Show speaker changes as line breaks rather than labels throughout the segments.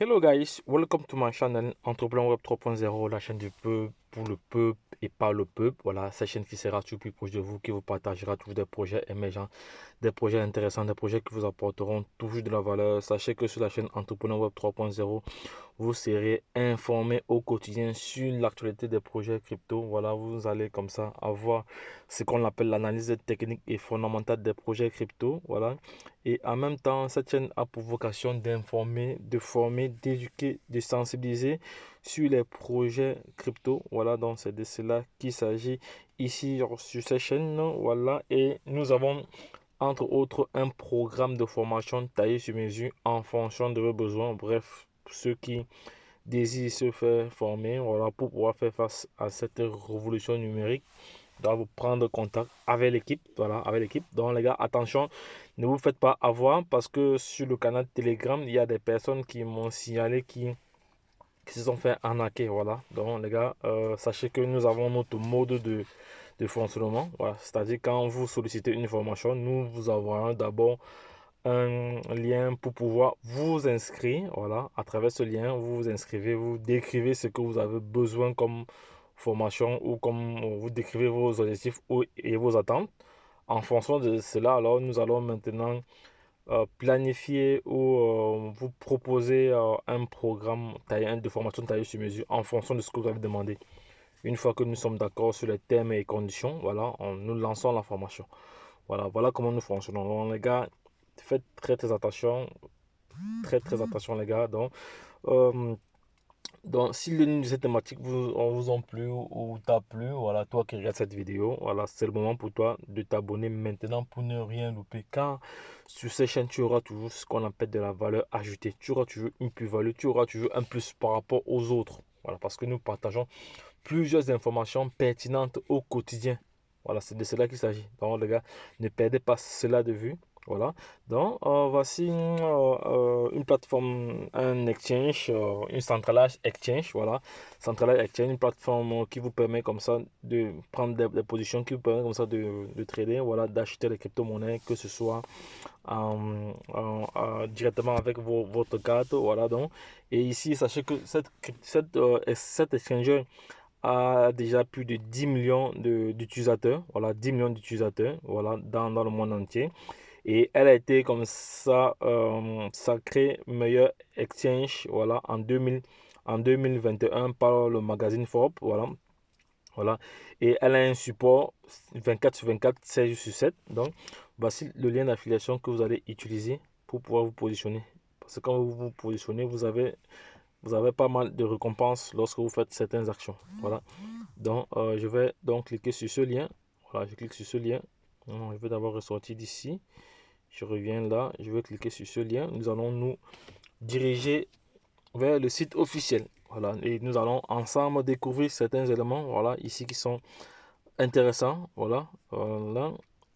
Hello guys, welcome to my channel Entrepreneur Web 3.0, la chaîne du peuple, pour le peuple et par le peuple. Voilà, cette chaîne qui sera toujours plus proche de vous, qui vous partagera toujours des projets émergents, des projets intéressants, des projets qui vous apporteront toujours de la valeur. Sachez que sur la chaîne Entrepreneur Web 3.0, vous serez informé au quotidien sur l'actualité des projets crypto. Voilà, vous allez comme ça avoir ce qu'on appelle l'analyse technique et fondamentale des projets crypto. Voilà. Et en même temps, cette chaîne a pour vocation d'informer, de former, d'éduquer, de sensibiliser sur les projets crypto. Voilà, donc c'est de cela qu'il s'agit ici sur cette chaîne. Voilà, et nous avons entre autres un programme de formation taillé sur mesure en fonction de vos besoins. Bref, ceux qui désirent se faire former, voilà, pour pouvoir faire face à cette révolution numérique, doivent vous prendre contact avec l'équipe. Voilà, avec l'équipe. Donc les gars, attention, ne vous faites pas avoir parce que sur le canal Telegram, il y a des personnes qui m'ont signalé qui se sont fait arnaquer. Voilà. Donc les gars, sachez que nous avons notre mode de fonctionnement. Voilà. C'est-à-dire quand vous sollicitez une formation, nous vous envoyons d'abord un lien pour pouvoir vous inscrire. Voilà, à travers ce lien, vous vous inscrivez, vous décrivez ce que vous avez besoin comme formation ou comme vous décrivez vos objectifs et vos attentes. En fonction de cela, alors nous allons maintenant planifier ou vous proposer un programme de formation taillé sur mesure en fonction de ce que vous avez demandé. Une fois que nous sommes d'accord sur les thèmes et conditions, voilà, nous lançons la formation. Voilà, voilà comment nous fonctionnons. Donc, les gars, faites très attention, très attention les gars. Euh, donc si l'une de ces thématiques vous ont plu ou t'a plu, voilà, toi qui regardes cette vidéo, voilà, c'est le moment pour toi de t'abonner maintenant pour ne rien louper. Car sur ces chaînes, tu auras toujours ce qu'on appelle de la valeur ajoutée. Tu auras toujours une plus-value, tu auras toujours un plus par rapport aux autres. Voilà, parce que nous partageons plusieurs informations pertinentes au quotidien. Voilà, c'est de cela qu'il s'agit. Donc, les gars, ne perdez pas cela de vue. Voilà. Donc, voici une plateforme, un exchange, une centralized exchange. Voilà. Centralized exchange, une plateforme qui vous permet comme ça de prendre des positions, qui vous permet comme ça de trader, voilà, d'acheter les crypto-monnaies, que ce soit directement avec votre carte. Voilà. Donc, et ici, sachez que cette exchange a déjà plus de 10 millions d'utilisateurs, voilà, 10 millions d'utilisateurs, voilà, dans le monde entier. Et elle a été comme ça sacrée meilleure exchange, voilà, en 2021 par le magazine Forbes, voilà, voilà. Et elle a un support 24 sur 24, 16 jours sur 7. Donc, voici le lien d'affiliation que vous allez utiliser pour pouvoir vous positionner. Parce que quand vous vous positionnez, vous avez pas mal de récompenses lorsque vous faites certaines actions. Voilà. Donc, je vais donc cliquer sur ce lien. Voilà, je clique sur ce lien. Je vais d'abord ressortir d'ici. Je reviens là. Je vais cliquer sur ce lien. Nous allons nous diriger vers le site officiel. Voilà. Et nous allons ensemble découvrir certains éléments. Voilà, ici qui sont intéressants. Voilà. Voilà.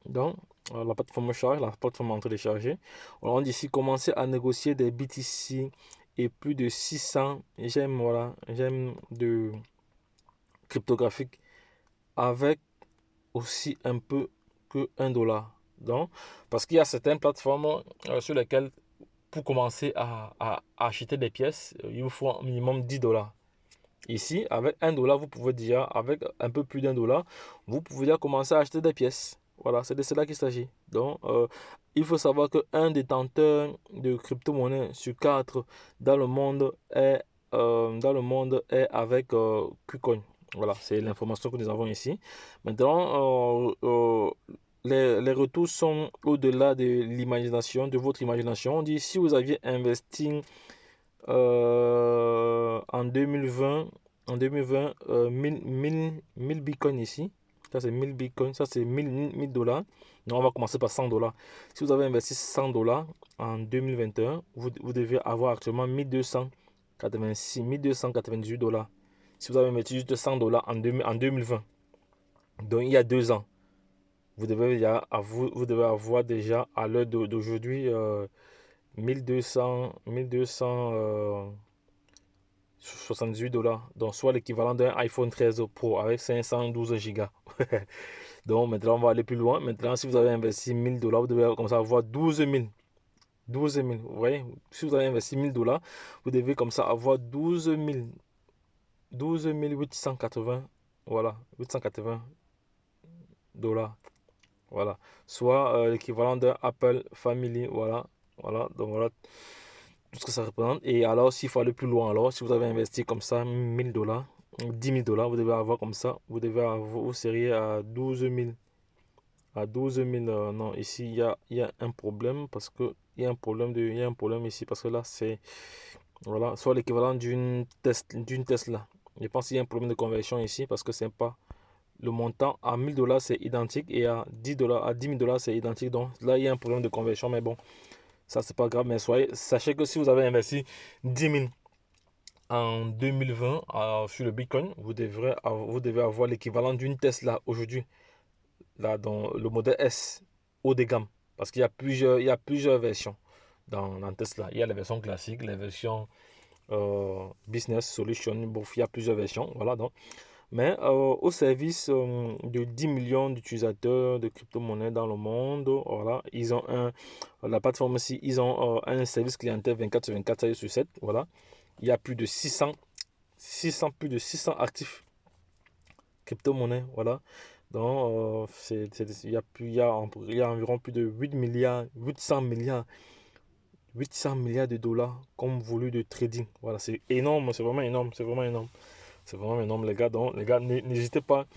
Donc, la plateforme charge, la plateforme en télécharger. Voilà, on dit ici commencer à négocier des BTC et plus de 600 j'aime, voilà, j'aime de cryptographique avec aussi un peu que 1 $. Donc, parce qu'il y a certaines plateformes sur lesquelles, pour commencer à acheter des pièces, il vous faut un minimum 10 $. Ici, avec 1 $, vous pouvez déjà, avec un peu plus d'1 $, vous pouvez déjà commencer à acheter des pièces. Voilà, c'est de cela qu'il s'agit. Donc, il faut savoir qu'un détenteur de crypto-monnaie sur 4 dans le monde est avec KuCoin. Voilà, c'est l'information que nous avons ici. Maintenant, les retours sont au-delà de l'imagination, de votre imagination. On dit si vous aviez investi en 2020, 1000 bitcoins ici. Ça, c'est 1000 bitcoins. Ça, c'est 1000 $. Non, on va commencer par 100 $. Si vous avez investi 100 $ en 2021, vous devez avoir actuellement 1298 $. Si vous avez investi juste 100 $ en 2020, donc il y a 2 ans, vous devez avoir déjà à l'heure d'aujourd'hui 1278 $. Donc, soit l'équivalent d'un iPhone 13 Pro avec 512 gigas. Donc, maintenant, on va aller plus loin. Maintenant, si vous avez investi 1000 $, vous devez commencer à avoir 12 000. 12 000. Vous voyez, si vous avez investi 1000 $, vous devez comme ça avoir 12 880. Voilà, 880 $. Voilà, soit l'équivalent d'un Apple Family. Voilà, voilà, donc voilà tout ce que ça représente. Et alors, s'il faut aller plus loin, alors, si vous avez investi comme ça 1000 $, 10 000 $, vous devez avoir comme ça, vous seriez à 12 000. À 12 000, non, ici, il y a un problème parce que il y a un problème ici parce que là, c'est, voilà, soit l'équivalent d'une Tesla. Je pense qu'il y a un problème de conversion ici parce que c'est pas le montant à 1000 $ c'est identique et à 10 $, à 10 000 $, c'est identique. Donc là, il y a un problème de conversion, mais bon, ça, c'est pas grave. Mais sachez que si vous avez investi 10 000 en 2020 sur le Bitcoin, vous devez avoir l'équivalent d'une Tesla aujourd'hui, là, dans le modèle S, haut de gamme. Parce il y a plusieurs versions dans Tesla. Il y a la version classique, la version Business Solution. Bref, il y a plusieurs versions. Voilà, donc. Mais au service de 10 millions d'utilisateurs de crypto-monnaies dans le monde, voilà, la plateforme aussi, ils ont un service clientèle 24 sur 24, 7 sur 7, voilà. Il y a plus de 600 actifs crypto-monnaies, voilà. Donc, il y a environ plus de 800 milliards de dollars comme volume de trading. Voilà, c'est énorme, c'est vraiment énorme, c'est vraiment énorme. C'est vraiment énorme, les gars. Donc, les gars, n'hésitez pas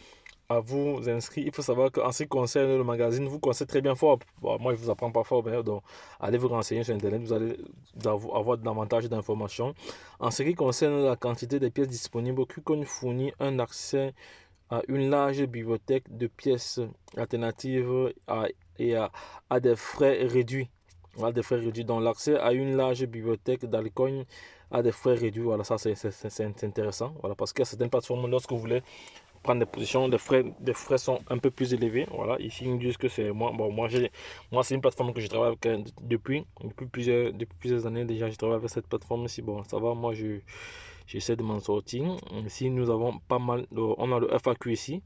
à vous inscrire. Il faut savoir qu'en ce qui concerne le magazine, vous connaissez très bien fort. Bon, moi, je ne vous apprends pas fort, mais donc, allez vous renseigner sur Internet. Vous allez avoir davantage d'informations. En ce qui concerne la quantité de pièces disponibles, KuCoin fournit un accès à une large bibliothèque de pièces alternatives à des frais réduits. Voilà, des frais réduits. Donc, l'accès à une large bibliothèque d'altcoins à des frais réduits. Voilà, ça, c'est intéressant. Voilà, parce que certaines plateformes, lorsque vous voulez prendre des positions, les frais sont un peu plus élevés. Voilà, ici, ils me disent que c'est moi. Bon, moi, c'est une plateforme que je travaille avec depuis plusieurs années déjà. Je travaille avec cette plateforme ici. Bon, ça va, moi, j'essaie de m'en sortir. Ici, nous avons pas mal. On a le FAQ ici.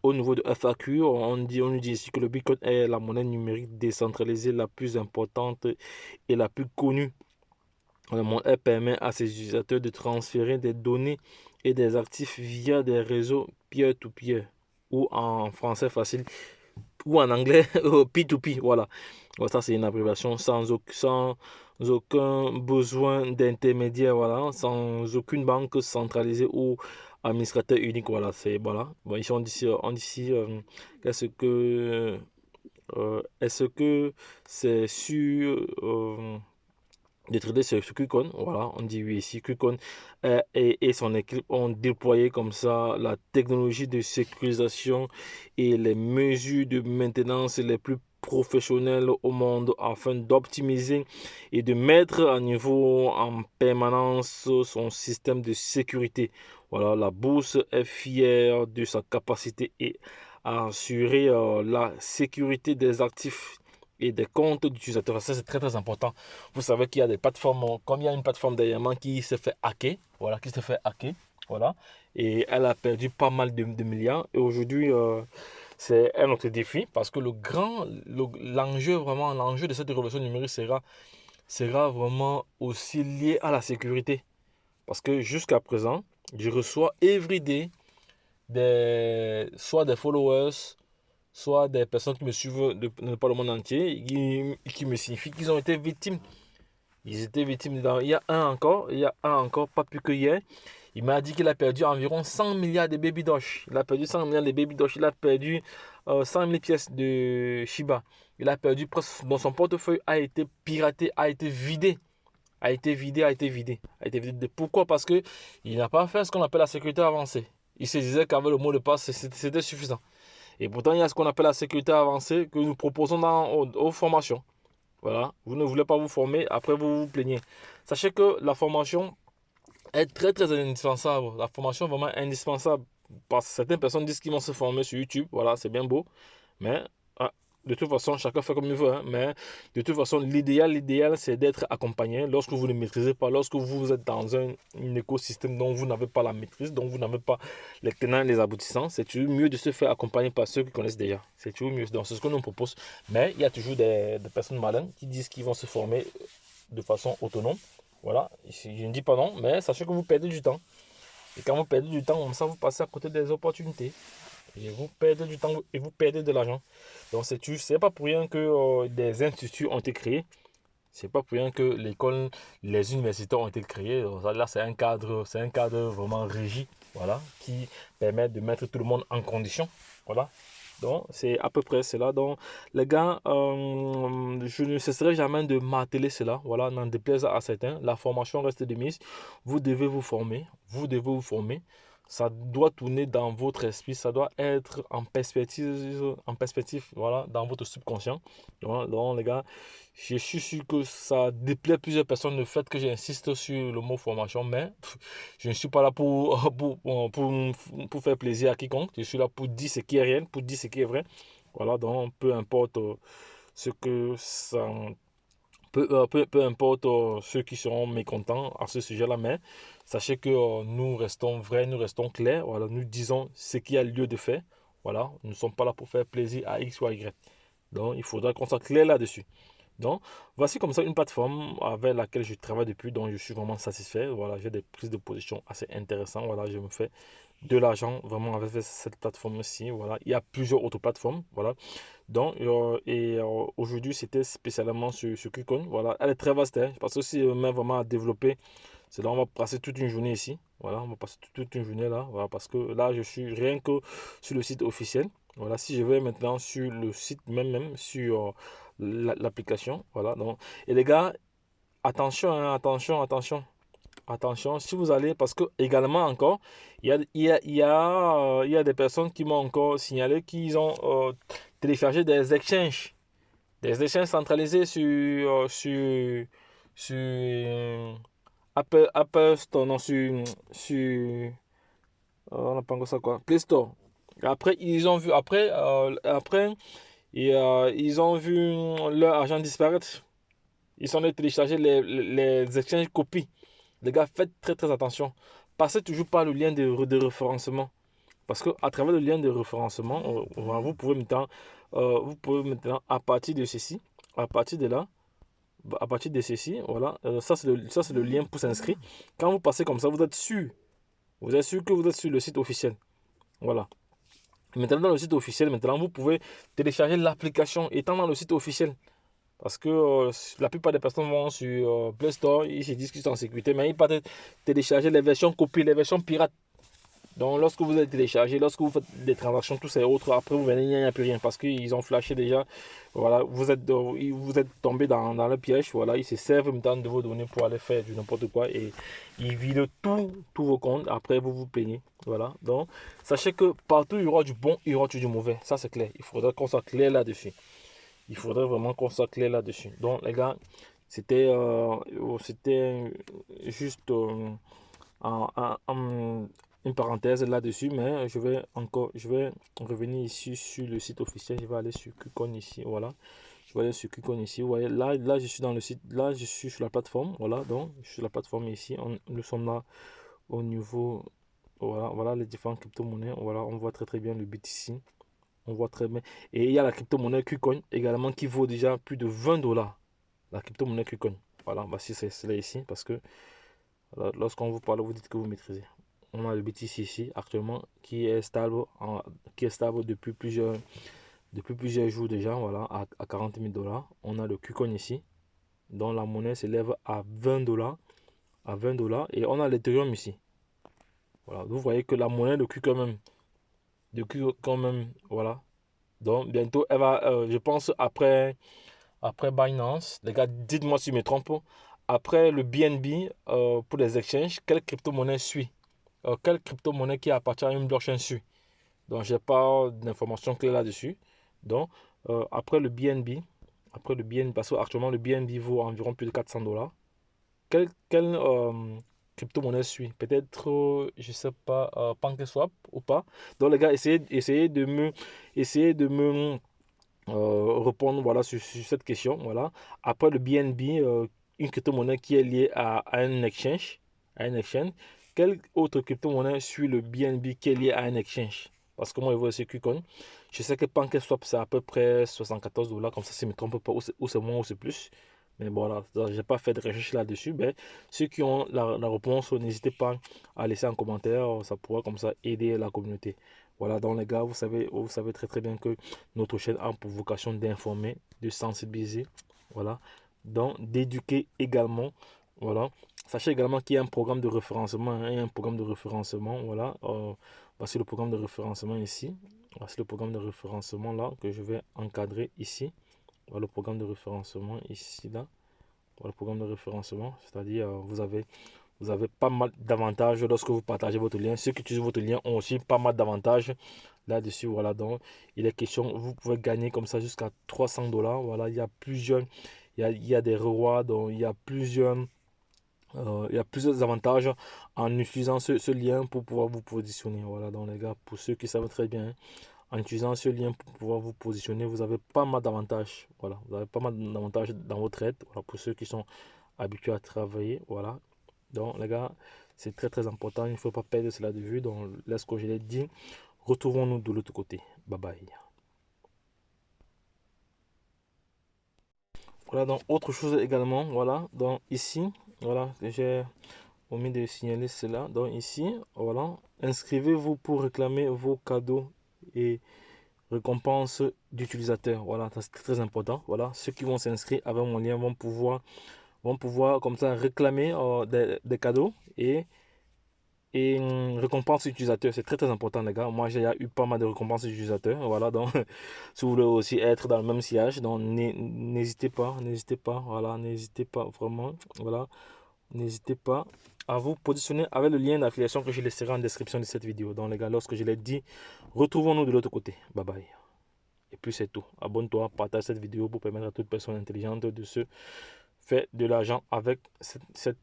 Au niveau de FAQ, on nous dit ici que le Bitcoin est la monnaie numérique décentralisée la plus importante et la plus connue. Le monde permet à ses utilisateurs de transférer des données et des actifs via des réseaux peer-to-peer, ou en français facile, ou en anglais P2P. Voilà. Ça, c'est une abréviation sans aucun besoin d'intermédiaire. Voilà. Sans aucune banque centralisée ou administrateur unique. Voilà. Voilà. Bon, ici, est-ce que c'est sur de trader sur KuCoin? Voilà, on dit oui ici. KuCoin et son équipe ont déployé comme ça la technologie de sécurisation et les mesures de maintenance les plus professionnelles au monde afin d'optimiser et de mettre à niveau en permanence son système de sécurité. Voilà, la bourse est fière de sa capacité à assurer la sécurité des actifs et des comptes d'utilisateurs. Ça, c'est très très important. Vous savez qu'il y a des plateformes, comme il y a une plateforme dernièrement qui s'est fait hacker, voilà, voilà, et elle a perdu pas mal de milliards. Et aujourd'hui, c'est un autre défi parce que l'enjeu de cette révolution numérique sera vraiment aussi lié à la sécurité. Parce que jusqu'à présent, je reçois everyday soit des followers, soit des personnes qui me suivent de par le monde entier, qui me signifient qu'ils ont été victimes. Ils étaient victimes. Il y a un encore, pas plus que hier. Il m'a dit qu'il a perdu environ 100 milliards de baby dosh. Il a perdu 100 milliards de baby dosh. Il a perdu 100 000 pièces de Shiba. Il a perdu presque. Dans son portefeuille a été piraté, a été vidé. Pourquoi? Parce que il n'a pas fait ce qu'on appelle la sécurité avancée. Il se disait qu'avec le mot de passe, c'était suffisant. Et pourtant, il y a ce qu'on appelle la sécurité avancée que nous proposons aux formations. Voilà, vous ne voulez pas vous former, après vous vous plaignez. Sachez que la formation est très très indispensable. La formation est vraiment indispensable. Parce que certaines personnes disent qu'ils vont se former sur YouTube. Voilà, c'est bien beau. Mais de toute façon, chacun fait comme il veut, hein, mais de toute façon, l'idéal, c'est d'être accompagné lorsque vous ne maîtrisez pas, lorsque vous êtes dans un écosystème dont vous n'avez pas la maîtrise, dont vous n'avez pas les tenants et les aboutissants. C'est toujours mieux de se faire accompagner par ceux qui connaissent déjà. C'est toujours mieux. Donc, c'est ce que nous on propose. Mais il y a toujours des personnes malines qui disent qu'ils vont se former de façon autonome. Voilà, ici, je ne dis pas non, mais sachez que vous perdez du temps. Et quand vous perdez du temps, comme ça, vous passez à côté des opportunités. Et vous perdez du temps et vous perdez de l'argent. Donc c'est pas pour rien que des instituts ont été créés. C'est pas pour rien que l'école, les universités ont été créées. Donc, là, c'est un cadre vraiment régi, voilà, qui permet de mettre tout le monde en condition. Voilà. Donc, c'est à peu près cela. Donc, les gars, je ne cesserai jamais de marteler cela. Voilà, n'en déplaise à certains. La formation reste de mise. Vous devez vous former. Vous devez vous former. Ça doit tourner dans votre esprit. Ça doit être en perspective, voilà, dans votre subconscient. Donc les gars, je suis sûr que ça déplaît plusieurs personnes le fait que j'insiste sur le mot formation, mais je ne suis pas là pour faire plaisir à quiconque. Je suis là pour dire ce qui est réel, pour dire ce qui est vrai. Voilà, donc peu importe ce que ça. Peu importe ceux qui seront mécontents à ce sujet-là, mais sachez que nous restons vrais, nous restons clairs. Voilà, nous disons ce qu'il y a lieu de faire. Voilà, nous ne sommes pas là pour faire plaisir à X ou à Y. Donc, il faudra qu'on soit clair là-dessus. Donc, voici comme ça une plateforme avec laquelle je travaille depuis, dont je suis vraiment satisfait. Voilà, j'ai des prises de position assez intéressantes. Voilà, je me fais de l'argent vraiment avec cette plateforme-ci. Voilà, il y a plusieurs autres plateformes. Voilà, donc, aujourd'hui, c'était spécialement sur KuCoin. Voilà, elle est très vaste, hein, parce que si on met vraiment à développer, c'est là on va passer toute une journée ici. Voilà, on va passer toute une journée là. Voilà, parce que là, je suis rien que sur le site officiel. Voilà, si je vais maintenant sur le site même sur l'application. Voilà, donc, et les gars, attention, hein, attention, si vous allez, parce que également encore, il y a des personnes qui m'ont encore signalé qu'ils ont téléchargé des exchanges centralisés sur Apple Store, non, on n'a pas encore ça quoi, Play Store. Après, ils ont vu, ils ont vu leur argent disparaître. Ils sont allés télécharger les exchanges copies. Les gars, faites très attention. Passez toujours par le lien de référencement. Parce qu'à travers le lien de référencement, vous pouvez maintenant, à partir de ceci, à partir de là, à partir de ceci, voilà, ça c'est le lien pour s'inscrire. Quand vous passez comme ça, vous êtes sûr que vous êtes sur le site officiel. Voilà. Maintenant, dans le site officiel, maintenant, vous pouvez télécharger l'application étant dans le site officiel. Parce que la plupart des personnes vont sur Play Store, ils se disent qu'ils sont en sécurité, mais ils partent télécharger les versions copiées, les versions pirates. Donc, lorsque vous êtes téléchargé, lorsque vous faites des transactions, tous ces autres, après vous venez, il n'y a plus rien parce qu'ils ont flashé déjà. Voilà, vous êtes tombé dans le piège. Voilà, ils se servent maintenant de vos données pour aller faire du n'importe quoi et ils vident tous vos comptes. Après, vous vous plaignez. Voilà, donc sachez que partout il y aura du bon, il y aura du mauvais. Ça, c'est clair. Il faudra qu'on soit clair là-dessus. Il faudrait vraiment qu'on soit clair là-dessus. Donc, les gars, c'était juste une parenthèse là-dessus, mais je vais revenir ici sur le site officiel. Je vais aller sur KuCoin ici, voilà. Je vais aller sur KuCoin ici. Vous voyez, là, je suis dans le site, là, je suis sur la plateforme, voilà. Donc, je suis sur la plateforme ici. Nous sommes là au niveau, voilà les différentes crypto-monnaies. Voilà, on voit très bien le BTC. On voit très bien. Et il y a la crypto-monnaie KuCoin également qui vaut déjà plus de 20 dollars. La crypto-monnaie KuCoin. Voilà, bah si c'est là ici parce que lorsqu'on vous parle, vous dites que vous maîtrisez. On a le BTC ici actuellement qui est stable depuis plusieurs jours déjà, voilà, à 40 000 dollars. On a le KuCoin ici, dont la monnaie s'élève à 20 dollars. À 20 dollars. Et on a l'Ethereum ici. Voilà, vous voyez que la monnaie de KuCoin même, voilà. Donc bientôt, elle va, je pense, après Binance, les gars, dites-moi si je me trompe. Après le BNB, pour les exchanges, quelle crypto-monnaie suit? Quelle crypto-monnaie qui appartient à une blockchain suit? Donc, j'ai pas d'informations claires là-dessus. Donc, après le BNB, parce qu'actuellement le BNB vaut environ plus de 400 dollars. Quelle crypto-monnaie suit? Peut-être, je sais pas, PancakeSwap ou pas. Donc, les gars, essayez de me répondre voilà, sur cette question. Voilà. Après le BNB, une crypto-monnaie qui est liée à un exchange. Quelle autre crypto-monnaie suit le BNB qui est liée à un exchange? Parce que moi, je vois aussi KuCoin. Je sais que PancakeSwap, c'est à peu près 74 dollars, comme ça, si je ne me trompe pas, ou c'est moins ou c'est plus. Mais voilà, je n'ai pas fait de recherche là-dessus. Mais ceux qui ont la réponse, n'hésitez pas à laisser un commentaire. Ça pourra comme ça aider la communauté. Voilà, donc les gars, vous savez très très bien que notre chaîne a pour vocation d'informer, de sensibiliser, voilà, donc d'éduquer également, voilà. Sachez également qu'il y a un programme de référencement, hein, il y a un programme de référencement, voilà. Voici le programme de référencement ici. Voici le programme de référencement là que je vais encadrer ici. Voilà le programme de référencement ici là. Voilà le programme de référencement, c'est-à-dire vous avez pas mal d'avantages lorsque vous partagez votre lien. Ceux qui utilisent votre lien ont aussi pas mal d'avantages là-dessus. Voilà, donc il est question, vous pouvez gagner comme ça jusqu'à 300 dollars. Voilà, il y a plusieurs, il y a des rewards, donc il y a plusieurs avantages en utilisant ce lien pour pouvoir vous positionner. Voilà, donc les gars, pour ceux qui savent très bien, en utilisant ce lien pour pouvoir vous positionner, vous avez pas mal d'avantages. Voilà, vous avez pas mal d'avantages dans votre aide. Voilà, pour ceux qui sont habitués à travailler. Voilà, donc les gars, c'est très très important. Il ne faut pas perdre cela de vue. Donc, là, ce que je l'ai dit, retrouvons-nous de l'autre côté. Bye bye. Voilà, donc autre chose également, voilà, donc ici, voilà, j'ai omis de signaler cela. Donc ici, voilà, inscrivez-vous pour réclamer vos cadeaux et récompenses d'utilisateurs. Voilà, c'est très important. Voilà, ceux qui vont s'inscrire avec mon lien vont pouvoir comme ça réclamer des cadeaux et récompense utilisateur. C'est très très important les gars. Moi j'ai eu pas mal de récompenses utilisateurs. Voilà, donc si vous voulez aussi être dans le même sillage, donc n'hésitez pas, voilà, n'hésitez pas vraiment, voilà, n'hésitez pas à vous positionner avec le lien d'affiliation que je laisserai en description de cette vidéo. Donc les gars, lorsque je l'ai dit, retrouvons-nous de l'autre côté. Bye bye. Et puis c'est tout. Abonne-toi, partage cette vidéo pour permettre à toute personne intelligente de se faire de l'argent avec cette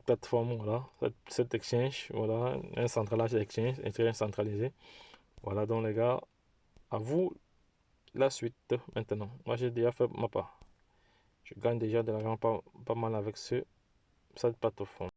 plateforme, voilà, cette exchange, voilà, un centralage d'exchange, un centralisé. Voilà donc les gars, à vous la suite maintenant. Moi j'ai déjà fait ma part. Je gagne déjà de l'argent pas mal avec cette plateforme.